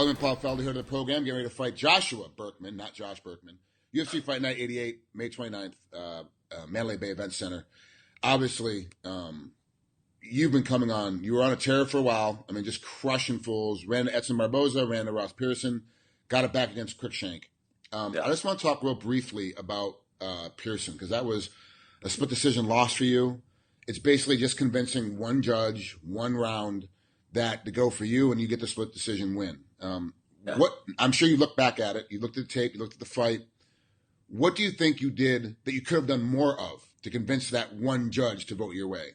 I'm Paul Felder here to the program, getting ready to fight Joshua Burkman, not Josh Burkman. UFC Fight Night 88, May 29th, Mandalay Bay Events Center. Obviously, you've been coming on. You were on a tear for a while. I mean, just crushing fools. Ran to Edson Barboza, ran to Ross Pearson, got it back against Cruikshank. I just want to talk real briefly about Pearson, because that was a split decision loss for you. It's basically just convincing one judge, one round, that to go for you, and you get the split decision win. What I'm sure you look back at it, you looked at the tape, you looked at the fight. What do you think you did that you could have done more of to convince that one judge to vote your way?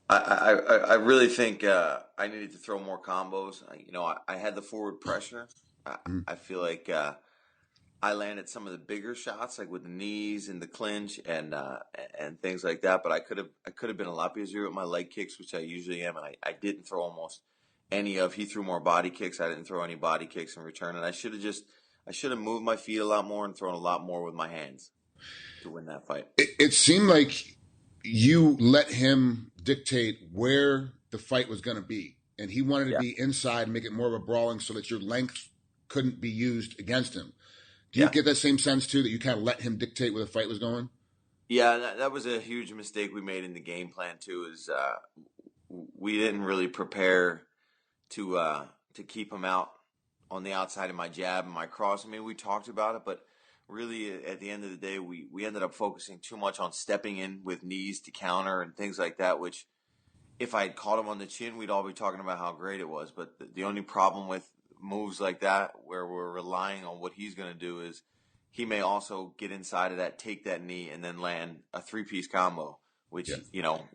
I really think I needed to throw more combos. I had the forward pressure. I feel like I landed some of the bigger shots, like with the knees and the clinch and things like that. But I could have been a lot busier with my leg kicks, which I usually am, and I didn't throw almost any of. He threw more body kicks. I didn't throw any body kicks in return, and I should have moved my feet a lot more and thrown a lot more with my hands to win that fight. It seemed like you let him dictate where the fight was going to be, and he wanted to be inside and make it more of a brawling so that your length couldn't be used against him. Do you get that same sense, too, that you kind of let him dictate where the fight was going? Yeah, that was a huge mistake we made in the game plan, too, is we didn't really prepare to keep him out on the outside of my jab and my cross. I mean, we talked about it, but really at the end of the day, we ended up focusing too much on stepping in with knees to counter and things like that, which if I had caught him on the chin, we'd all be talking about how great it was. But the only problem with moves like that, where we're relying on what he's going to do, is he may also get inside of that, take that knee, and then land a three-piece combo, which,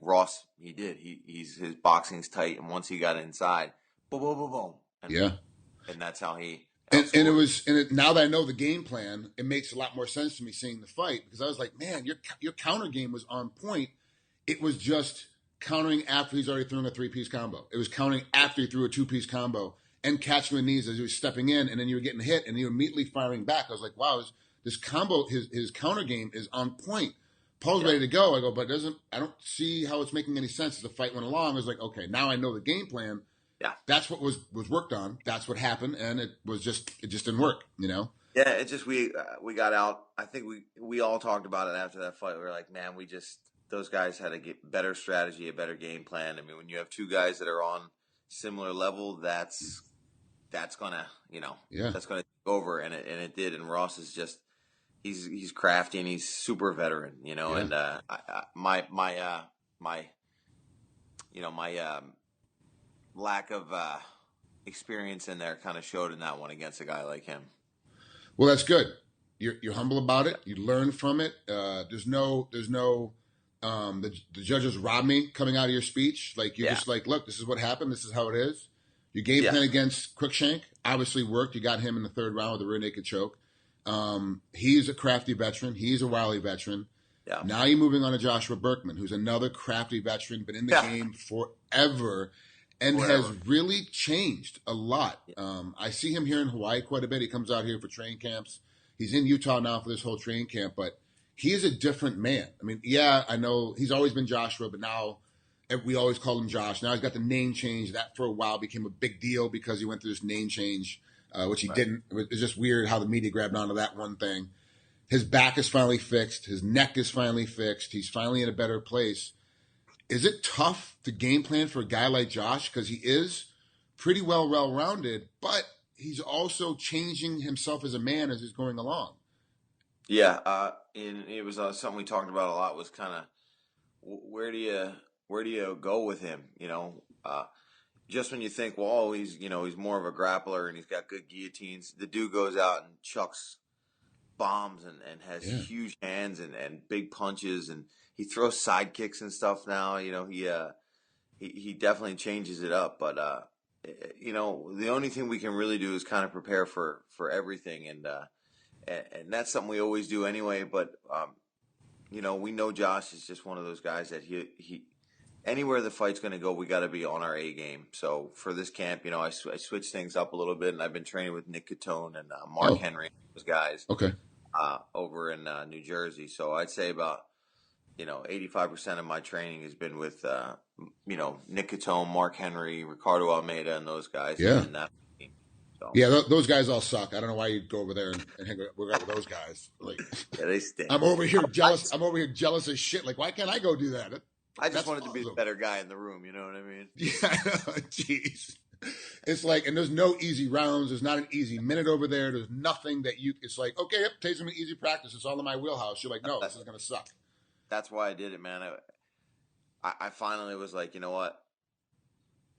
Ross, he did. His boxing's tight, and once he got inside, boom, boom, boom, boom. And that's how he... Now that I know the game plan, it makes a lot more sense to me seeing the fight, because I was like, man, your counter game was on point. It was just countering after he's already thrown a three-piece combo. It was countering after he threw a two-piece combo and catching the knees as he was stepping in, and then you were getting hit, and you were immediately firing back. I was like, wow, this combo, his counter game is on point. Paul's ready to go. I go, but I don't see how it's making any sense as the fight went along. I was like, okay, now I know the game plan. Yeah, that's what was worked on. That's what happened, and it just didn't work, Yeah, it just we got out. I think we all talked about it after that fight. We were like, man, those guys had to get better strategy, a better game plan. I mean, when you have two guys that are on similar level, that's gonna that's gonna take over, and it did. And Ross is just he's crafty and he's super veteran, And my lack of experience in there kind of showed in that one against a guy like him. Well, that's good. You're humble about it. You learn from it. There's no the judges robbed me coming out of your speech. Like you're just like, look, this is what happened. This is how it is. Your game plan against Cruikshank obviously worked. You got him in the third round with a rear naked choke. He's a crafty veteran. He's a wily veteran. Yeah. Now you're moving on to Joshua Burkman, who's another crafty veteran, been in the game forever and has really changed a lot. I see him here in Hawaii quite a bit. He comes out here for training camps. He's in Utah now for this whole training camp, but he is a different man. I mean, I know he's always been Joshua, but now we always call him Josh. Now he's got the name change. That for a while became a big deal because he went through this name change, which he didn't. It's just weird how the media grabbed onto that one thing. His back is finally fixed. His neck is finally fixed. He's finally in a better place. Is it tough to game plan for a guy like Josh? Because he is pretty well-rounded, but he's also changing himself as a man as he's going along. Yeah, and it was something we talked about a lot, was kind of where do you go with him? Just when you think, well, he's more of a grappler and he's got good guillotines, the dude goes out and chucks bombs and has huge hands and big punches, and he throws side kicks and stuff now. He definitely changes it up, but the only thing we can really do is kind of prepare for everything, and that's something we always do anyway. But we know Josh is just one of those guys that he anywhere the fight's going to go, we got to be on our A game. So for this camp, I switched things up a little bit, and I've been training with Nick Catone and Mark Henry, those guys, over in New Jersey. So I'd say about 85% of my training has been with Nick Catone, Mark Henry, Ricardo Almeida, and those guys. Yeah. And that team. So Yeah, those guys all suck. I don't know why you'd go over there and hang out with those guys. Like, yeah, they stink. I'm over here jealous. I'm over here jealous as shit. Like, why can't I go do that? I just That's wanted to be the awesome. better guy in the room. You know what I mean? Yeah, jeez. It's like, and there's no easy rounds. There's not an easy minute over there. There's nothing that you. It's like, okay, yep, take some easy practice. It's all in my wheelhouse. You're like, no, this is gonna suck. That's why I did it, man. I finally was like, you know what?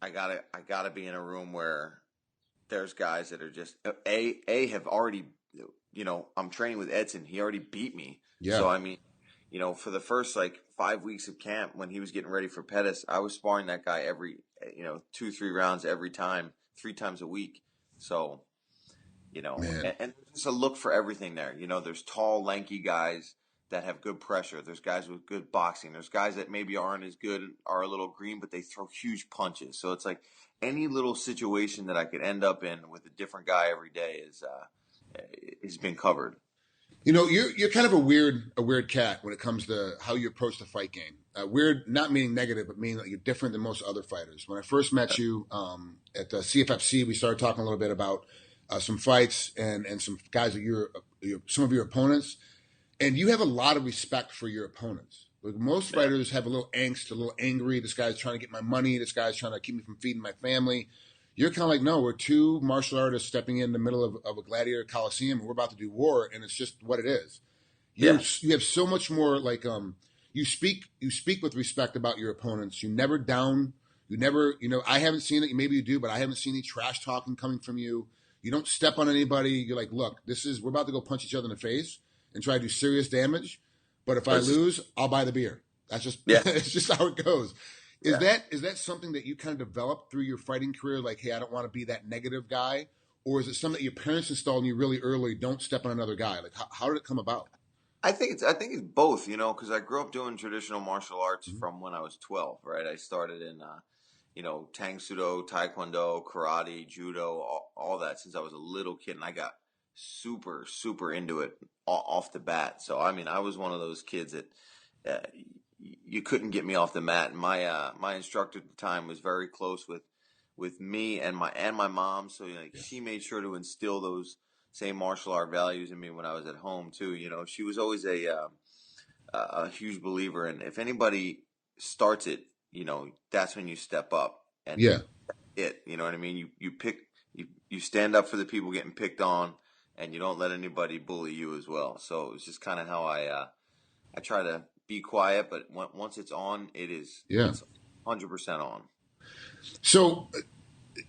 I gotta be in a room where there's guys that are just have already, I'm training with Edson. He already beat me. Yeah. So I mean, for the first like 5 weeks of camp when he was getting ready for Pettis, I was sparring that guy every, 2-3 rounds every time, 3 times a week. So, and there's a look for everything there. There's tall, lanky guys that have good pressure. There's guys with good boxing. There's guys that maybe aren't as good, are a little green, but they throw huge punches. So it's like any little situation that I could end up in with a different guy every day has been covered. You're kind of a weird cat when it comes to how you approach the fight game. Weird, not meaning negative, but meaning that you're different than most other fighters. When I first met you at the CFFC, we started talking a little bit about some fights and some guys that some of your opponents. And you have a lot of respect for your opponents. Like most fighters have a little angst, a little angry. This guy's trying to get my money. This guy's trying to keep me from feeding my family. You're kind of like, no, we're 2 martial artists stepping in the middle of a gladiator coliseum, and we're about to do war, and it's just what it is. You have so much more like you speak with respect about your opponents. You never down. You never, I haven't seen it. Maybe you do, but I haven't seen any trash talking coming from you. You don't step on anybody. You're like, look, we're about to go punch each other in the face and try to do serious damage. But if I lose, I'll buy the beer. That's just it's just how it goes. Is that something that you kind of developed through your fighting career? Like, hey, I don't want to be that negative guy, or is it something that your parents installed in you really early? Don't step on another guy. Like, how did it come about? I think it's both. Because I grew up doing traditional martial arts from when I was 12. Right, I started in Tang Sudo, Taekwondo, Karate, Judo, all that since I was a little kid, and I got super, super into it off the bat. So, I mean, I was one of those kids that you couldn't get me off the mat. And my instructor at the time was very close with me and my mom. So, she made sure to instill those same martial art values in me when I was at home too. She was always a huge believer. And if anybody starts it, that's when you step up and you know what I mean? You stand up for the people getting picked on, and you don't let anybody bully you as well. So it's just kind of how I try to be quiet, but once it's on, it's 100% on. So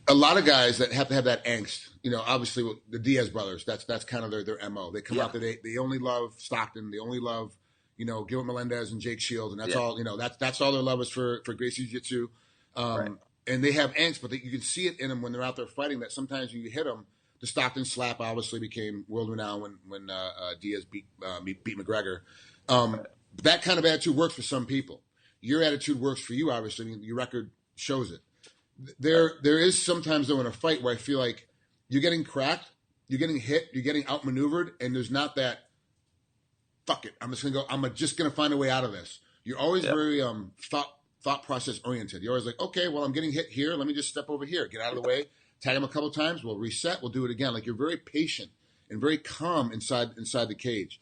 a lot of guys that have to have that angst, obviously the Diaz brothers, that's kind of their MO. They come out there, they only love Stockton. They only love, Gilbert Melendez and Jake Shields. And that's all, that's all their love is for Gracie Jiu-Jitsu. And they have angst, but you can see it in them when they're out there fighting, that sometimes when you hit them, the Stockton slap obviously became world renowned when Diaz beat McGregor. That kind of attitude works for some people. Your attitude works for you, obviously. I mean, your record shows it. There is sometimes, though, in a fight where I feel like you're getting cracked, you're getting hit, you're getting outmaneuvered, and there's not that, fuck it, I'm just going to find a way out of this. You're always very thought process oriented. You're always like, okay, well, I'm getting hit here. Let me just step over here, get out of the way, tag him a couple times, we'll reset, we'll do it again. Like, you're very patient and very calm inside the cage.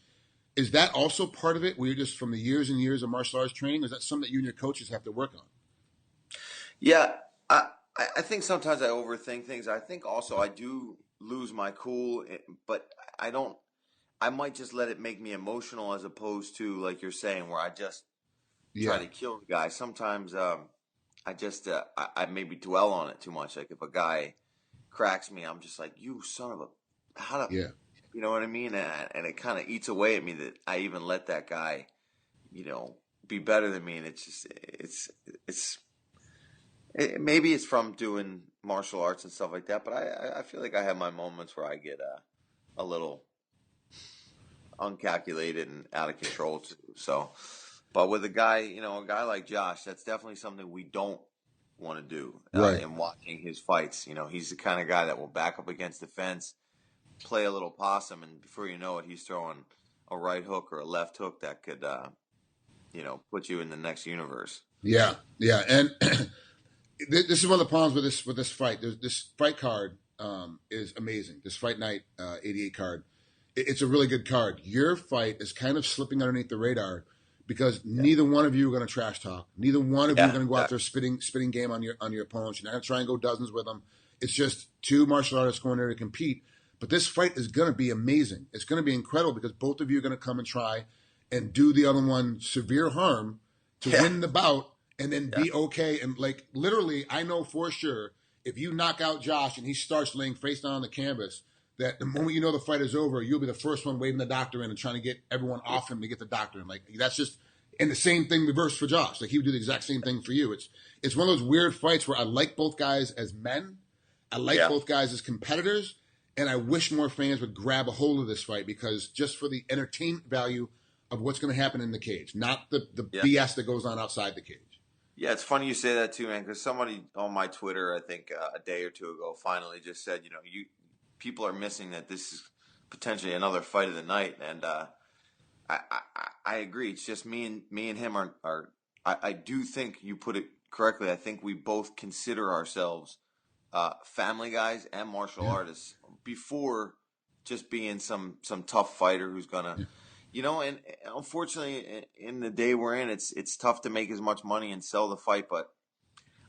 Is that also part of it, where you're just from the years and years of martial arts training? Or is that something that you and your coaches have to work on? Yeah, I think sometimes I overthink things. I think also I do lose my cool, but I might just let it make me emotional, as opposed to, like you're saying, where I just try to kill the guy. Sometimes I maybe dwell on it too much. Like, if a guy cracks me, I'm just like, you son of a, you know what I mean? And it kind of eats away at me that I even let that guy, be better than me. And it's just, maybe it's from doing martial arts and stuff like that. But I feel like I have my moments where I get a little uncalculated and out of control too. So, but with a guy like Josh, that's definitely something we don't want to do. In watching his fights, he's the kind of guy that will back up against the fence, play a little possum, and before you know it, he's throwing a right hook or a left hook that could, put you in the next universe. Yeah. And this is one of the problems with this fight. There's this fight card. is amazing. This Fight Night 88 card, it's a really good card. Your fight is kind of slipping underneath the radar because neither one of you are going to trash talk. Neither one of you are going to go out there spitting game on your opponents. You're not going to try and go dozens with them. It's just two martial artists going there to compete. But this fight is going to be amazing. It's going to be incredible because both of you are going to come and try and do the other one severe harm to win the bout and then be okay. And like literally, I know for sure if you knock out Josh and he starts laying face down on the canvas, that the moment you know the fight is over, you'll be the first one waving the doctor in and trying to get everyone off him to get the doctor in. Like that's just, and the same thing reversed for Josh. Like he would do the exact same thing for you. It's one of those weird fights where I like both guys as men. I like both guys as competitors. And I wish more fans would grab a hold of this fight because just for the entertainment value of what's going to happen in the cage, not the BS that goes on outside the cage. Yeah, it's funny you say that too, man, because somebody on my Twitter, I think a day or two ago, finally just said, people are missing that this is potentially another fight of the night. And I agree. It's just me and him are I do think you put it correctly. I think we both consider ourselves family guys and martial artists before just being some tough fighter who's gonna, and unfortunately in the day we're in, it's tough to make as much money and sell the fight. But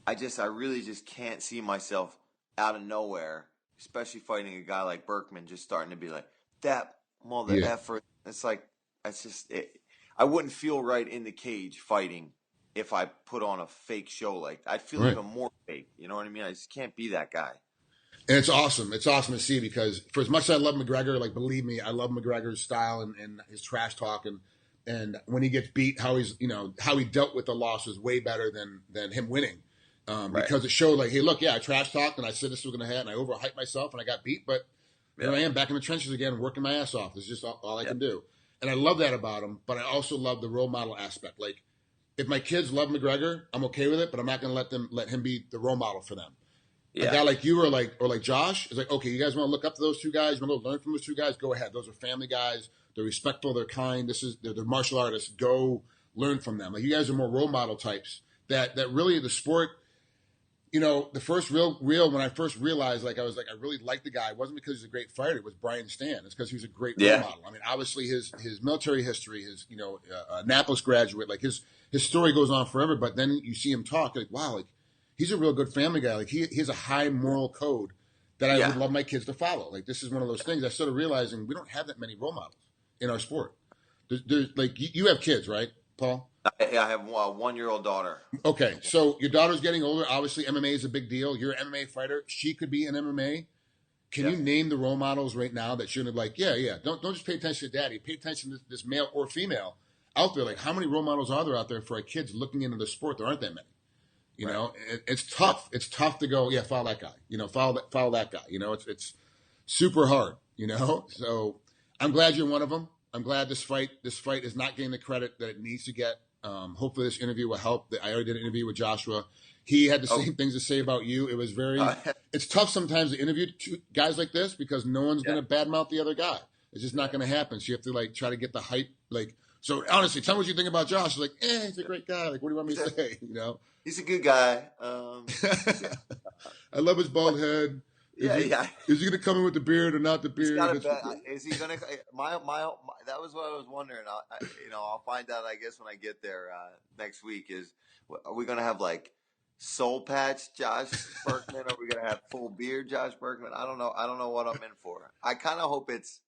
I really just can't see myself out of nowhere, especially fighting a guy like Burkman, just starting to be like that mother effort. It's like, I wouldn't feel right in the cage fighting if I put on a fake show like that. I'd feel even more fake. You know what I mean? I just can't be that guy. And it's awesome. It's awesome to see because for as much as I love McGregor, like believe me, I love McGregor's style and his trash talk and when he gets beat, how he dealt with the loss is way better than him winning. Because it showed like, hey, look, I trash talked and I said this was going to happen. I overhyped myself and I got beat, but here I am back in the trenches again, working my ass off. It's just all I can do. And I love that about him, but I also love the role model aspect. Like, if my kids love McGregor, I'm okay with it, but I'm not going to let him be the role model for them. A guy like you or like Josh is like, okay, you guys want to look up to those two guys? You want to learn from those two guys? Go ahead. Those are family guys. They're respectful. They're kind. They're martial artists. Go learn from them. Like you guys are more role model types that really the sport, the first real when I first realized, like, I was like, I really liked the guy. It wasn't because he's a great fighter. It was Brian Stan. It's because he was a great role model. I mean, obviously his military history, his, Annapolis graduate, like his story goes on forever, but then you see him talk like, wow, like he's a real good family guy. Like he has a high moral code that I would love my kids to follow. Like this is one of those things I started realizing we don't have that many role models in our sport. There's like you have kids, right, Paul? I have a 1-year-old daughter. Okay, so your daughter's getting older. Obviously, MMA is a big deal. You're an MMA fighter. She could be in MMA. Can you name the role models right now that you're like, don't just pay attention to daddy. Pay attention to this male or female out there. Like, how many role models are there out there for our kids looking into the sport? There aren't that many. You know, it's tough. It's tough to go, follow that guy. Follow that guy. It's super hard. So I'm glad you're one of them. I'm glad this fight is not getting the credit that it needs to get. Hopefully this interview will help. I already did an interview with Joshua. He had the same things to say about you. It was it's tough sometimes to interview two guys like this because no one's going to badmouth the other guy. It's just not going to happen. So you have to like try to get the hype. Like, so honestly, tell me what you think about Josh. Like, he's a great guy. Like, what do you want me to say? He's a good guy. I love his bald head. Is he going to come in with the beard or not the beard? Is he going to? That was what I was wondering. I'll find out. I guess when I get there next week. Are we going to have like soul patch Josh Burkman? Or are we going to have full beard Josh Burkman? I don't know. I don't know what I'm in for. I kind of hope it's.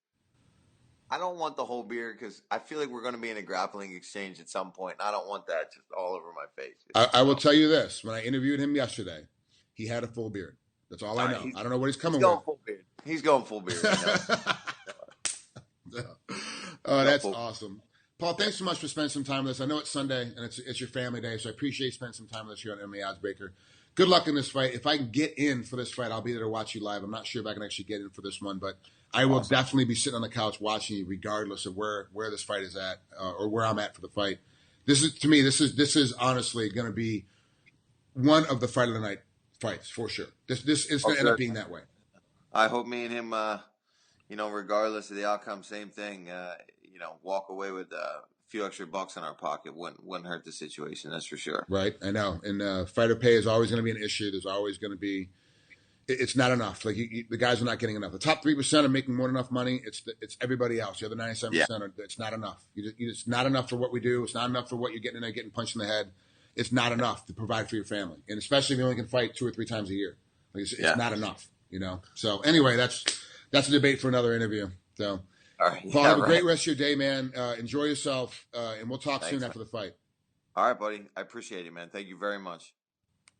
I don't want the whole beard because I feel like we're going to be in a grappling exchange at some point. And I don't want that just all over my face. I will tell you this: when I interviewed him yesterday, he had a full beard. That's all I know. I don't know what he's coming with. Full beard. He's going full beard. Oh, that's awesome. Paul, thanks so much for spending some time with us. I know it's Sunday and it's your family day, so I appreciate you spending some time with us here on MMAOddsBreaker. Good luck in this fight. If I can get in for this fight, I'll be there to watch you live. I'm not sure if I can actually get in for this one, but I will definitely be sitting on the couch watching you regardless of where this fight is at or where I'm at for the fight. This is honestly going to be one of the fight of the night fights for sure. This is going to end up being that way. I hope me and him, regardless of the outcome, same thing. Walk away with a few extra bucks in our pocket wouldn't hurt the situation. That's for sure. Right, I know. And fighter pay is always going to be an issue. There's always going to be, it's not enough. Like the guys are not getting enough. The top 3% are making more than enough money. It's everybody else. The other 97%, it's not enough. It's not enough for what we do. It's not enough for what you're getting in there, getting punched in the head. It's not enough to provide for your family, and especially if you only can fight 2 or 3 times a year. Like it's not enough, So anyway, that's a debate for another interview. So, all right, Paul, have a great rest of your day, man. Enjoy yourself, and we'll talk soon after the fight. All right, buddy. I appreciate it, man. Thank you very much.